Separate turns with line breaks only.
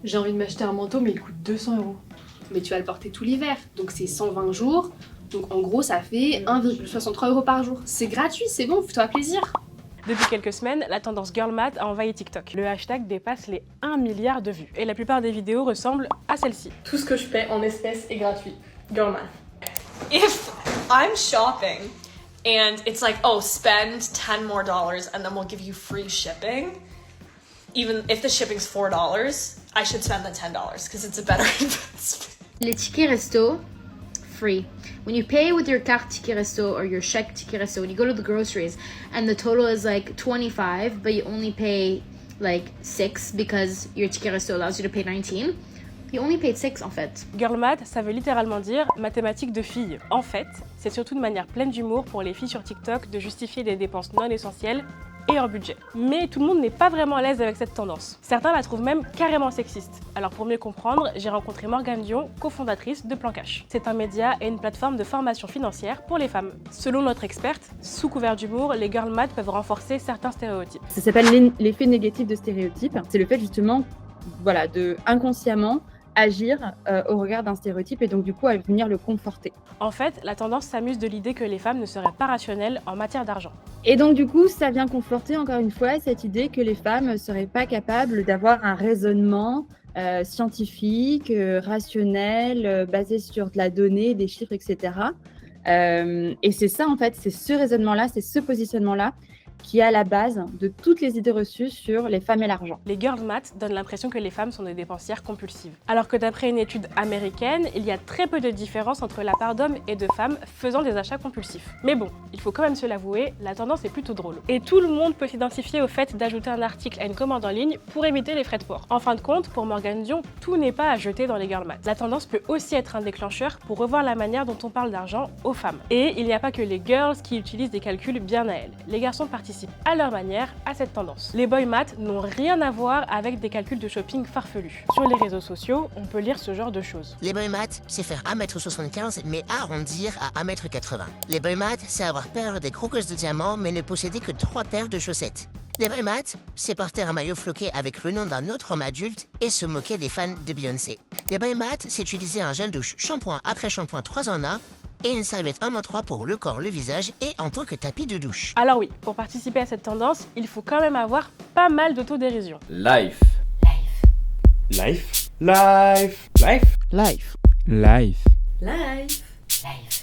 J'ai envie de m'acheter un manteau, mais il coûte 200 €.
Mais tu vas le porter tout l'hiver, donc c'est 120 jours. Donc en gros, ça fait 1,63 € par jour. C'est gratuit, c'est bon, fais-toi plaisir.
Depuis quelques semaines, la tendance girl math a envahi TikTok. Le hashtag dépasse les 1 milliard de vues. Et la plupart des vidéos ressemblent à celle-ci.
Tout ce que je paie en espèces est gratuit. Girl math.
If I'm shopping and it's like, oh, spend $10 more and then we'll give you free shipping, even if the shipping's $4, I should spend the $10 because it's a better investment.
Les tickets resto, free. When you pay with your carte ticket resto or your chèque ticket resto, when you go to the groceries and the total is like 25, but you only pay like 6 because your ticket resto allows you to pay 19, you only paid 6 en fait.
Girl math, ça veut littéralement dire mathématiques de filles. En fait, c'est surtout de manière pleine d'humour pour les filles sur TikTok de justifier des dépenses non essentielles et hors budget. Mais tout le monde n'est pas vraiment à l'aise avec cette tendance. Certains la trouvent même carrément sexiste. Alors pour mieux comprendre, j'ai rencontré Morgane Dion, cofondatrice de Plan Cash. C'est un média et une plateforme de formation financière pour les femmes. Selon notre experte, sous couvert d'humour, les girl math peuvent renforcer certains stéréotypes.
Ça s'appelle l'effet négatif de stéréotype. C'est le fait justement, de inconsciemment agir au regard d'un stéréotype et donc du coup à venir le conforter.
En fait, la tendance s'amuse de l'idée que les femmes ne seraient pas rationnelles en matière d'argent.
Et donc du coup, ça vient conforter encore une fois cette idée que les femmes ne seraient pas capables d'avoir un raisonnement scientifique, rationnel, basé sur de la donnée, des chiffres, etc. Et c'est ça en fait, c'est ce raisonnement-là, c'est ce positionnement-là qui est à la base de toutes les idées reçues sur les femmes et l'argent.
Les girl math donnent l'impression que les femmes sont des dépensières compulsives. Alors que d'après une étude américaine, il y a très peu de différence entre la part d'hommes et de femmes faisant des achats compulsifs. Mais bon, il faut quand même se l'avouer, la tendance est plutôt drôle. Et tout le monde peut s'identifier au fait d'ajouter un article à une commande en ligne pour éviter les frais de port. En fin de compte, pour Morgane Dion, tout n'est pas à jeter dans les girl math. La tendance peut aussi être un déclencheur pour revoir la manière dont on parle d'argent aux femmes. Et il n'y a pas que les girls qui utilisent des calculs bien à elles. Les garçons participent à leur manière à cette tendance. Les boy math n'ont rien à voir avec des calculs de shopping farfelus. Sur les réseaux sociaux, on peut lire ce genre de choses.
Les boy math, c'est faire 1,75 m mais arrondir à 1,80 m. Les boy math, c'est avoir peur des gros cosses de diamants mais ne posséder que 3 paires de chaussettes. Les boy math, c'est porter un maillot floqué avec le nom d'un autre homme adulte et se moquer des fans de Beyoncé. Les boy math, c'est utiliser un gel douche shampoing après shampoing 3 en 1 et une serviette 1-3 pour le corps, le visage et en tant que tapis de douche.
Alors oui, pour participer à cette tendance, il faut quand même avoir pas mal d'autodérision.
Life. Life. Life. Life.
Life.
Life.
Life.
Life.